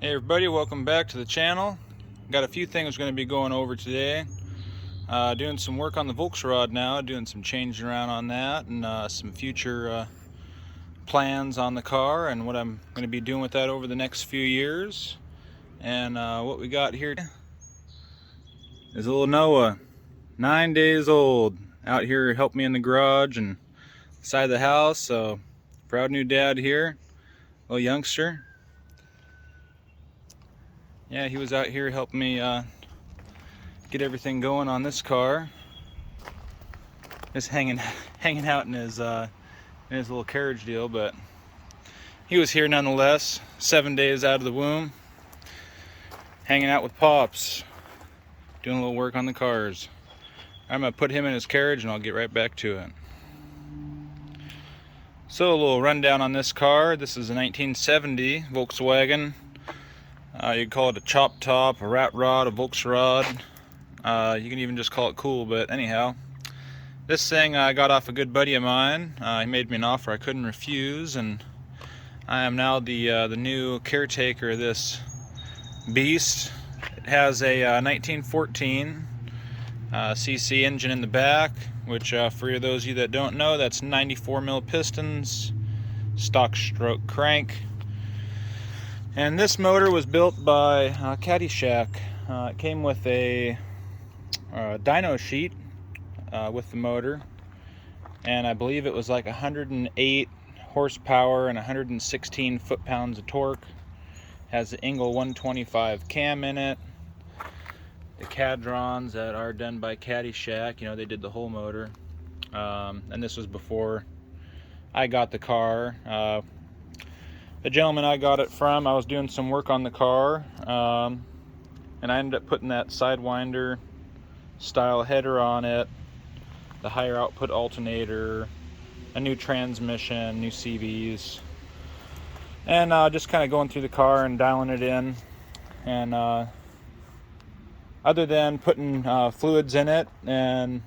Hey everybody, welcome back to the channel. Got a few things we're going to be going over today. Doing some work on the Volksrod now, doing some changing around on that, and some future plans on the car and what I'm going to be doing with that over the next few years. And what we got here is little Noah, 9 days old, out here helping me in the garage and side of the house. So proud new dad here, little youngster. Yeah, he was out here helping me get everything going on this car. Just hanging out in his little carriage deal, but he was here nonetheless. 7 days out of the womb, hanging out with Pops, doing a little work on the cars. I'm gonna put him in his carriage and I'll get right back to it. So a little rundown on this car. This is a 1970 Volkswagen. You'd call it a chop top, a rat rod, a Volksrod. You can even just call it cool, but anyhow. This thing I got off a good buddy of mine. He made me an offer I couldn't refuse, and I am now the new caretaker of this beast. It has a 1914 cc engine in the back, which for those of you that don't know, that's 94 mil pistons, stock stroke crank. And this motor was built by Caddyshack. It came with a dyno sheet with the motor, and I believe it was like 108 horsepower and 116 foot-pounds of torque. Has the Engel 125 cam in it. The Cadrons that are done by Caddyshack, you know, they did the whole motor. And this was before I got the car. The gentleman I got it from, I was doing some work on the car, and I ended up putting that Sidewinder style header on it, the higher output alternator, a new transmission, new CVs, and just kind of going through the car and dialing it in. And other than putting fluids in it and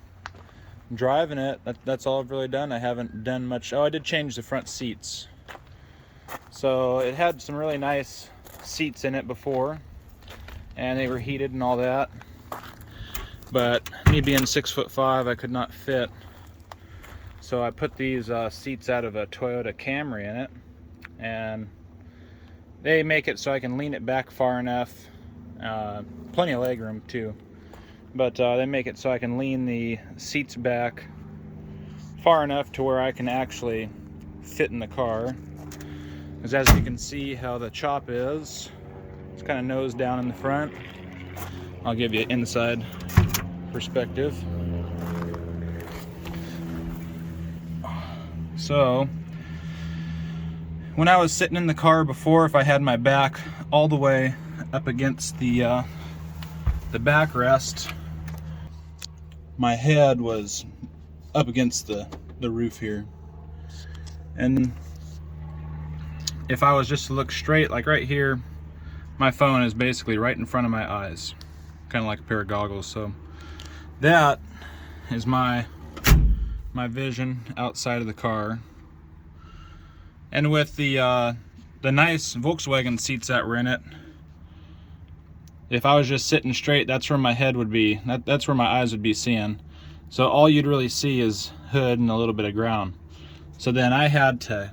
driving it, that's all I've really done. I haven't done much. Oh, I did change the front seats. So it had some really nice seats in it before, and they were heated and all that, but me being 6'5", I could not fit, so I put these seats out of a Toyota Camry in it, and they make it so I can lean it back far enough, plenty of leg room too, but they make it so I can lean the seats back far enough to where I can actually fit in the car. Because as you can see how the chop is, it's kind of nose down in the front. I'll give you an inside perspective. So, when I was sitting in the car before, if I had my back all the way up against the backrest, my head was up against the roof here. And if I was just to look straight, like right here, my phone is basically right in front of my eyes, kind of like a pair of goggles. So that is my vision outside of the car. And with the nice Volkswagen seats that were in it, if I was just sitting straight, that's where my head would be. That's where my eyes would be seeing. So all you'd really see is hood and a little bit of ground. So then I had to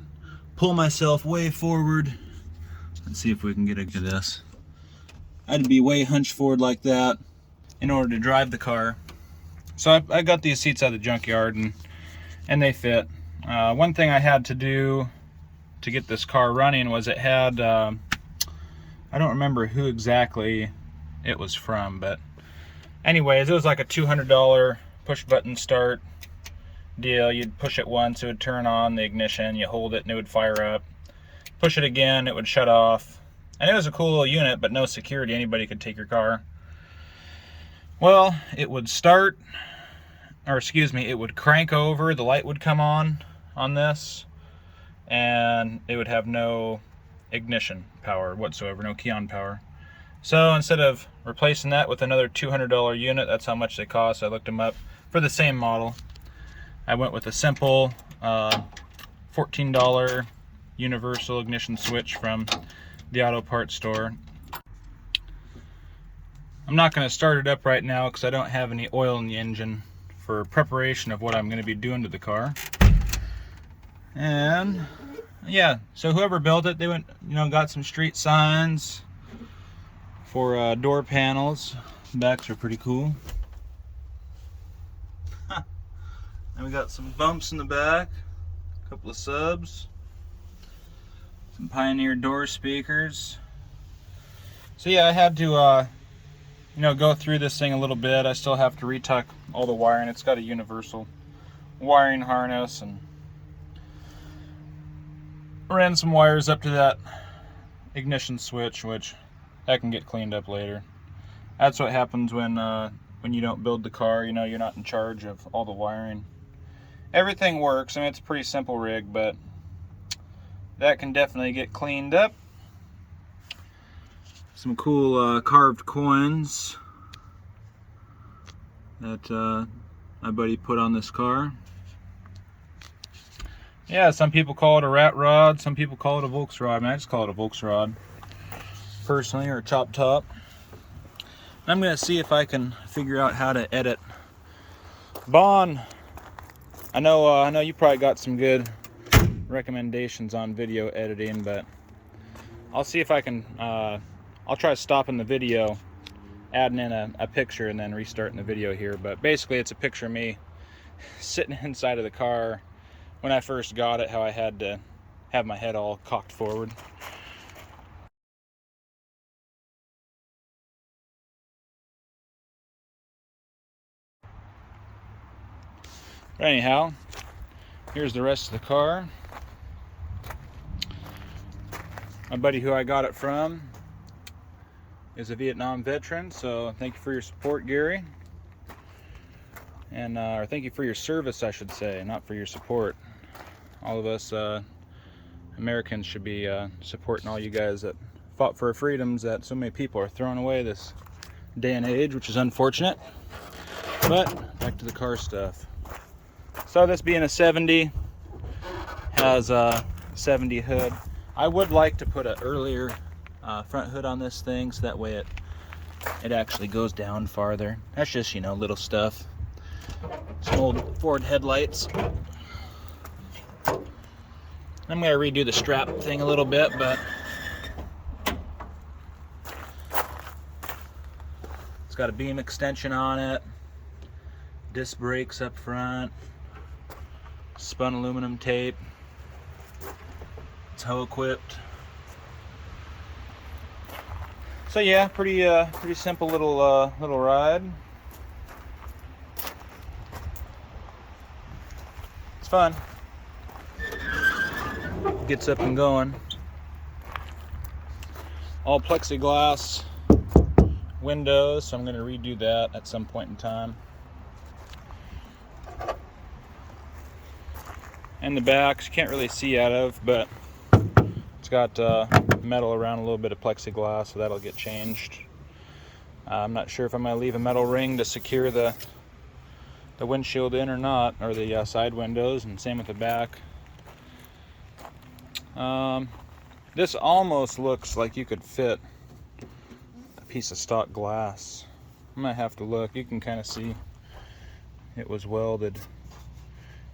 pull myself way forward. Let's see if we can get a good of this. I had to be way hunched forward like that in order to drive the car. So I got these seats out of the junkyard, and they fit. One thing I had to do to get this car running was it had, I don't remember who exactly it was from, but anyways, it was like a $200 push button start deal. You'd push it once, it would turn on the ignition, you hold it and it would fire up. Push it again, it would shut off. And it was a cool little unit, but no security, anybody could take your car. Well, it would start, or excuse me, it would crank over, the light would come on this, and it would have no ignition power whatsoever, no key on power. So instead of replacing that with another $200 unit, that's how much they cost. I looked them up for the same model. I went with a simple $14 universal ignition switch from the auto parts store. I'm not going to start it up right now because I don't have any oil in the engine for preparation of what I'm going to be doing to the car. And yeah, so whoever built it, they went, got some street signs for door panels. The backs are pretty cool. And we got some bumps in the back, a couple of subs, some Pioneer door speakers. So yeah, I had to go through this thing a little bit. I still have to retuck all the wiring. It's got a universal wiring harness, and ran some wires up to that ignition switch, which that can get cleaned up later. That's what happens when you don't build the car. You're not in charge of all the wiring. Everything works. I mean, it's a pretty simple rig, but that can definitely get cleaned up. Some cool carved coins that my buddy put on this car. Yeah, some people call it a rat rod, some people call it a Volksrod. I mean, I just call it a Volksrod personally, or a chop top. I'm going to see if I can figure out how to edit. Bon, I know you probably got some good recommendations on video editing, but I'll see if I can. I'll try stopping the video, adding in a picture, and then restarting the video here. But basically, it's a picture of me sitting inside of the car when I first got it, how I had to have my head all cocked forward. But anyhow, here's the rest of the car. My buddy who I got it from is a Vietnam veteran, so thank you for your support, Gary. And or thank you for your service, I should say, not for your support. All of us Americans should be supporting all you guys that fought for our freedoms that so many people are throwing away this day and age, which is unfortunate. But back to the car stuff. So this being a 70, has a 70 hood. I would like to put an earlier front hood on this thing, so that way it actually goes down farther. That's just, little stuff. Some old Ford headlights. I'm going to redo the strap thing a little bit, but it's got a beam extension on it, disc brakes up front, spun aluminum tape. It's tow equipped. So yeah, pretty simple little ride. It's fun. Gets up and going. All plexiglass windows, so I'm going to redo that at some point in time. And the backs, you can't really see out of, but it's got metal around, a little bit of plexiglass, so that'll get changed. I'm not sure if I'm going to leave a metal ring to secure the windshield in or not, or the side windows, and same with the back. This almost looks like you could fit a piece of stock glass. I might have to look. You can kind of see it was welded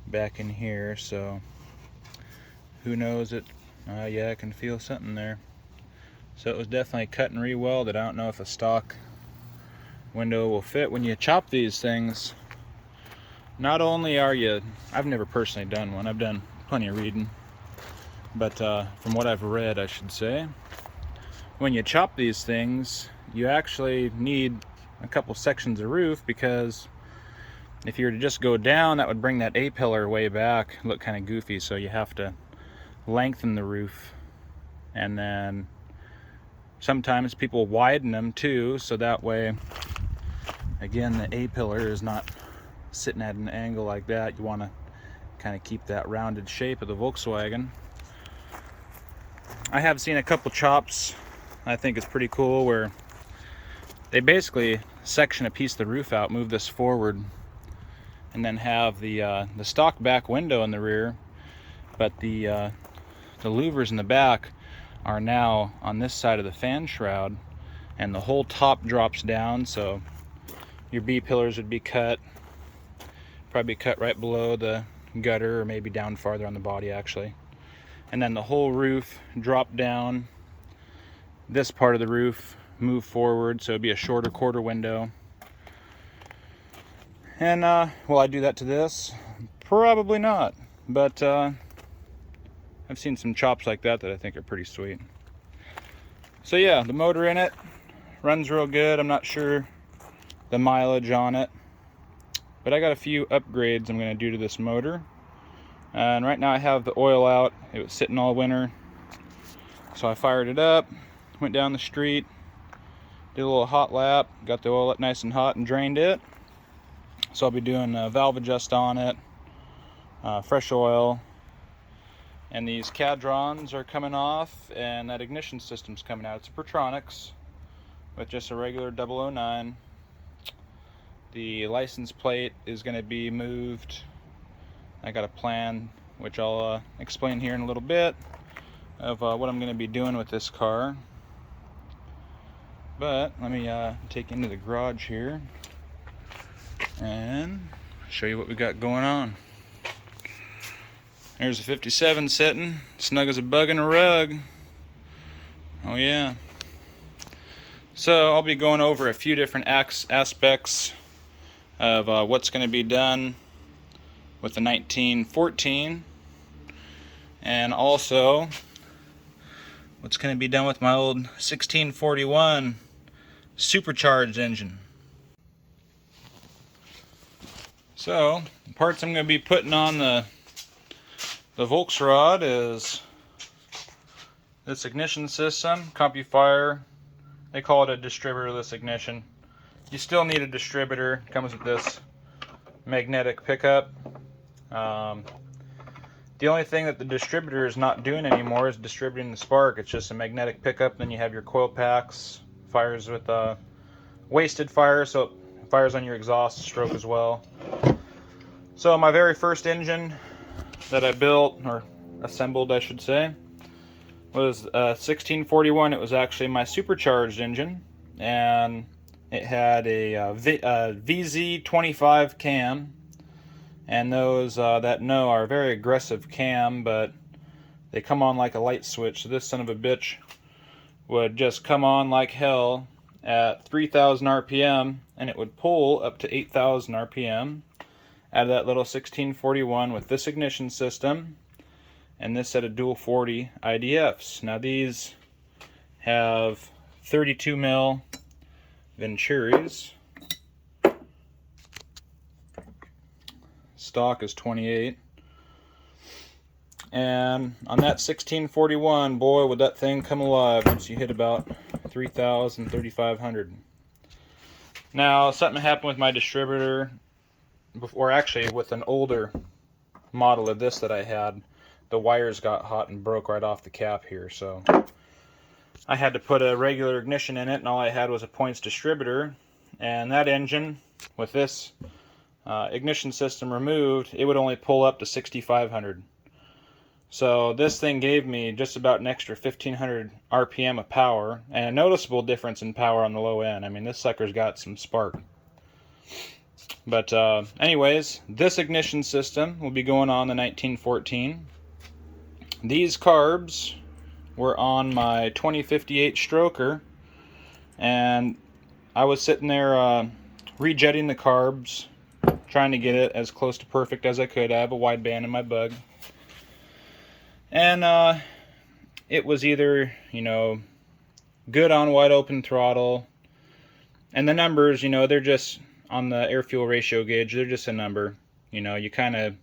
back in here, so who knows it. Yeah, I can feel something there. So it was definitely cut and re-welded. I don't know if a stock window will fit. When you chop these things, not only are you, I've never personally done one, I've done plenty of reading, but from what I've read, I should say, when you chop these things, you actually need a couple sections of roof, because if you were to just go down, that would bring that A-pillar way back, look kind of goofy, so you have to lengthen the roof. And then sometimes people widen them too, so that way, again, the A-pillar is not sitting at an angle like that. You want to kind of keep that rounded shape of the Volkswagen. I have seen a couple chops I think it's pretty cool, where they basically section a piece of the roof out, move this forward, and then have the stock back window in the rear, but the louvers in the back are now on this side of the fan shroud, and the whole top drops down, so your B pillars would be cut, probably cut right below the gutter, or maybe down farther on the body actually. And then the whole roof dropped down. This part of the roof moved forward, so it'd be a shorter quarter window. And will I do that to this? Probably not, but I've seen some chops like that I think are pretty sweet. So yeah, the motor in it runs real good. I'm not sure the mileage on it, but I got a few upgrades I'm going to do to this motor. And right now I have the oil out. It was sitting all winter, so I fired it up, went down the street, did a little hot lap, got the oil up nice and hot and drained it. So I'll be doing a valve adjust on it, fresh oil, and these cadrons are coming off, and that ignition system's coming out. It's a Pertronics with just a regular 009. The license plate is going to be moved. I got a plan, which I'll explain here in a little bit, of what I'm going to be doing with this car. But let me take you into the garage here and show you what we got going on. There's a 57 sitting, snug as a bug in a rug. Oh yeah. So I'll be going over a few different aspects of what's going to be done with the 1914, and also what's going to be done with my old 1641 supercharged engine. So the parts I'm going to be putting on the Volksrod is this ignition system, CompuFire. They call it a distributorless ignition. You still need a distributor. It comes with this magnetic pickup. The only thing that the distributor is not doing anymore is distributing the spark. It's just a magnetic pickup. Then you have your coil packs, fires with wasted fire, so it fires on your exhaust stroke as well. So my very first engine that I built, or assembled I should say, was 1641. It was actually my supercharged engine, and it had a VZ25 cam, and those that know are a very aggressive cam, but they come on like a light switch. So this son of a bitch would just come on like hell at 3,000 RPM, and it would pull up to 8,000 RPM out of that little 1641 with this ignition system and this set of dual 40 IDFs. Now these have 32 mil Venturis. Stock is 28. And on that 1641, boy, would that thing come alive once you hit about 3,000, 3,500. Now, something happened with my distributor, or actually with an older model of this that I had. The wires got hot and broke right off the cap here, so I had to put a regular ignition in it, and all I had was a points distributor. And that engine, with this ignition system removed, it would only pull up to 6,500. So this thing gave me just about an extra 1,500 RPM of power, and a noticeable difference in power on the low end. I mean, this sucker's got some spark. But anyways, this ignition system will be going on the 1914. These carbs were on my 2058 stroker, and I was sitting there rejetting the carbs, trying to get it as close to perfect as I could. I have a wide band in my bug. And it was either, you know, good on wide open throttle, and the numbers, you know, they're just on the air-fuel ratio gauge, they're just a number. You know, you kind of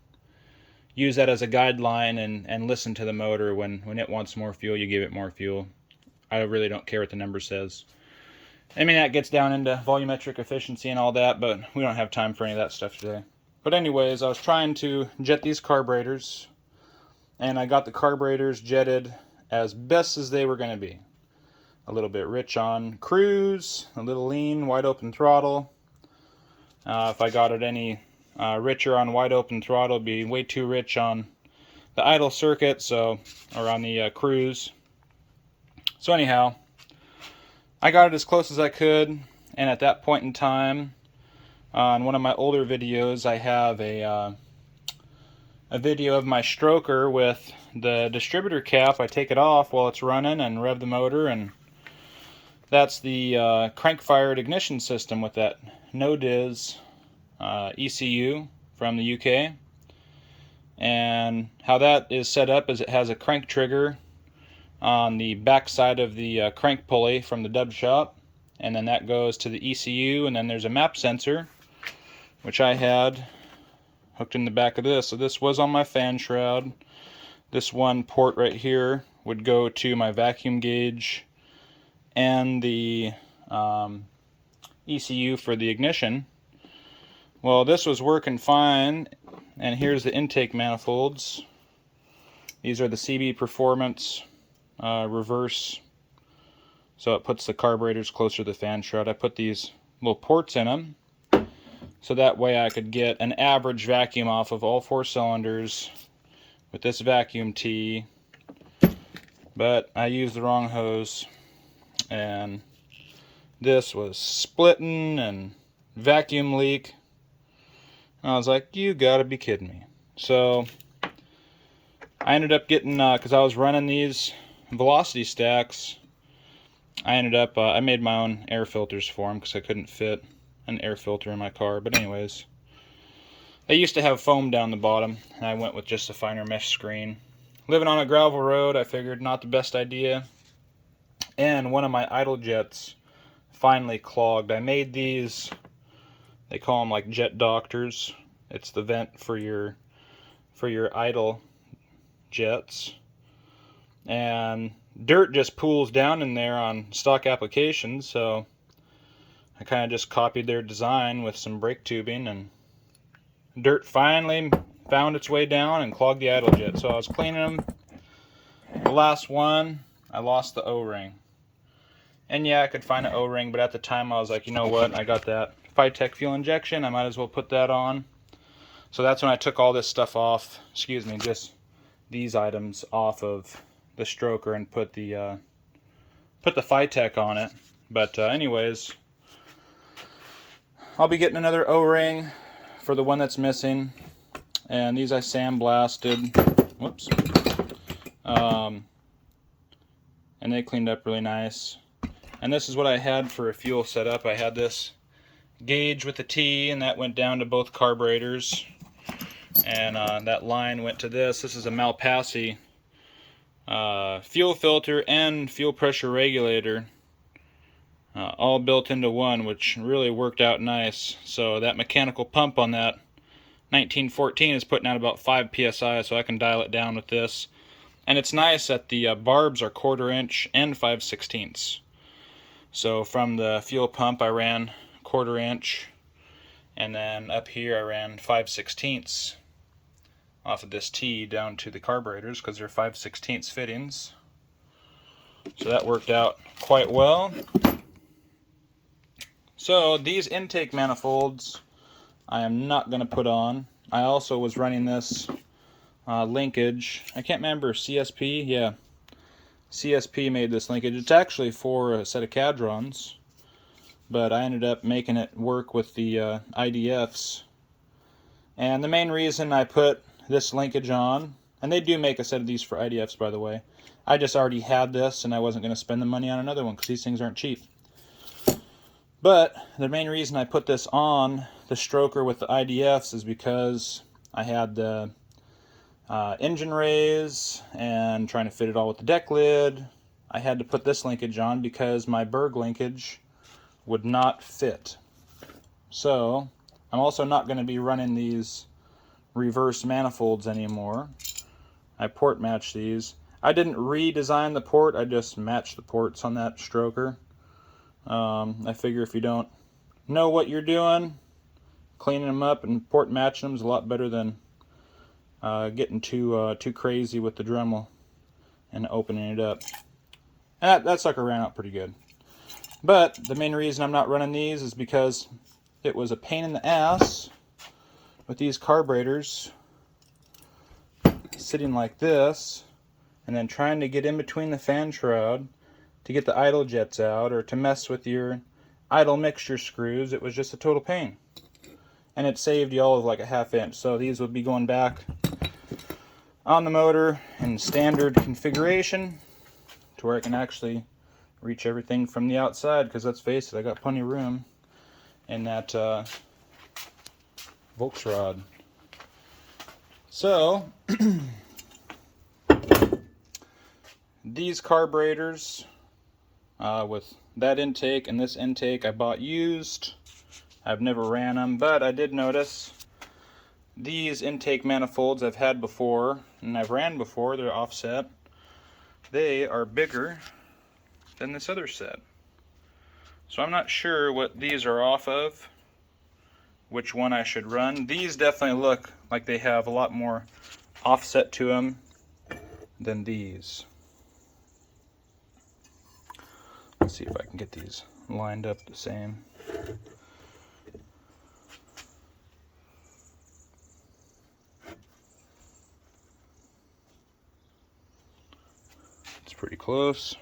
use that as a guideline and listen to the motor. When it wants more fuel, you give it more fuel. I really don't care what the number says. I mean, that gets down into volumetric efficiency and all that, but we don't have time for any of that stuff today. But anyways, I was trying to jet these carburetors, and I got the carburetors jetted as best as they were going to be. A little bit rich on cruise, a little lean, wide open throttle. If I got it any richer on wide open throttle, it'd be way too rich on the idle circuit, or on the cruise. So anyhow, I got it as close as I could, and at that point in time, on one of my older videos, I have a video of my stroker with the distributor cap. I take it off while it's running and rev the motor, and that's the crank-fired ignition system with that no-diz ECU from the UK. And how that is set up is it has a crank trigger on the back side of the crank pulley from the dub shop, and then that goes to the ECU, and then there's a map sensor, which I had hooked in the back of this. So this was on my fan shroud. This one port right here would go to my vacuum gauge and the ECU for the ignition. Well, this was working fine, and here's the intake manifolds. These are the CB Performance reverse, so it puts the carburetors closer to the fan shroud. I put these little ports in them, so that way I could get an average vacuum off of all 4 cylinders with this vacuum tee. But I used the wrong hose, and this was splitting and vacuum leak. And I was like, you gotta be kidding me. So I ended up getting, because I was running these velocity stacks, I made my own air filters for them because I couldn't fit an air filter in my car. But anyways, they used to have foam down the bottom, and I went with just a finer mesh screen. Living on a gravel road, I figured not the best idea. And one of my idle jets finally clogged. I made these, they call them like jet doctors. It's the vent for your idle jets. And dirt just pools down in there on stock applications, so I kind of just copied their design with some brake tubing, and dirt finally found its way down and clogged the idle jet. So I was cleaning them. The last one, I lost the O-ring. And yeah, I could find an O-ring, but at the time I was like, you know what, I got that V8 fuel injection, I might as well put that on. So that's when I took all this stuff off, just these items off of the stroker and put the V8 on it. But anyways, I'll be getting another O-ring for the one that's missing, and these I sandblasted. Whoops. And they cleaned up really nice. And this is what I had for a fuel setup. I had this gauge with the T, and that went down to both carburetors, and that line went to this. This is a Malpassi fuel filter and fuel pressure regulator, all built into one, which really worked out nice. So that mechanical pump on that 1914 is putting out about 5 psi, so I can dial it down with this. And it's nice that the barbs are 1/4 inch and 5/16. So from the fuel pump I ran 1/4 inch, and then up here I ran 5/16 off of this T down to the carburetors because they're 5/16 fittings. So that worked out quite well. So these intake manifolds I am not going to put on. I also was running this linkage. I can't remember, CSP? Yeah. CSP made this linkage. It's actually for a set of cadrons, but I ended up making it work with the IDFs. And the main reason I put this linkage on, and they do make a set of these for IDFs, by the way. I just already had this, and I wasn't going to spend the money on another one because these things aren't cheap. But the main reason I put this on the stroker with the IDFs is because I had the engine raise and trying to fit it all with the deck lid. I had to put this linkage on because my Berg linkage would not fit. So I'm also not going to be running these reverse manifolds anymore. I port matched these. I didn't redesign the port, I just matched the ports on that stroker. I figure if you don't know what you're doing, cleaning them up and port matching them is a lot better than getting too crazy with the Dremel and opening it up. And that sucker ran out pretty good. But the main reason I'm not running these is because it was a pain in the ass with these carburetors sitting like this, and then trying to get in between the fan shroud to get the idle jets out or to mess with your idle mixture screws, it was just a total pain. And it saved you all of like a ½ inch. So these would be going back on the motor in standard configuration to where I can actually reach everything from the outside, because let's face it, I got plenty of room in that Volksrod. So these carburetors with that intake and this intake I bought used. I've never ran them, but I did notice these intake manifolds I've had before and I've ran before. They're offset. They are bigger than this other set. So I'm not sure what these are off of, which one I should run. These definitely look like they have a lot more offset to them than these. Let's see if I can get these lined up the same. It's pretty close.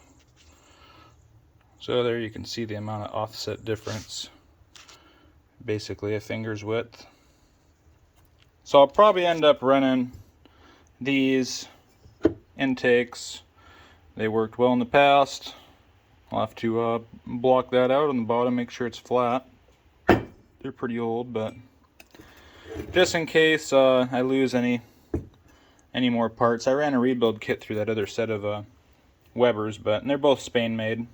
So there you can see the amount of offset difference. Basically a finger's width. So I'll probably end up running these intakes. They worked well in the past. I'll have to block that out on the bottom, make sure it's flat. They're pretty old, but just in case I lose any more parts. I ran a rebuild kit through that other set of Webers, and they're both Spain made.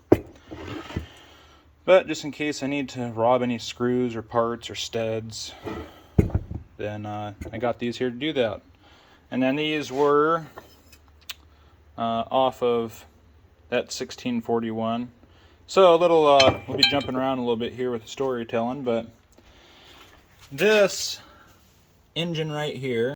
But just in case I need to rob any screws or parts or studs, then I got these here to do that. And then these were off of that 1641. So a little, we'll be jumping around a little bit here with the storytelling, but this engine right here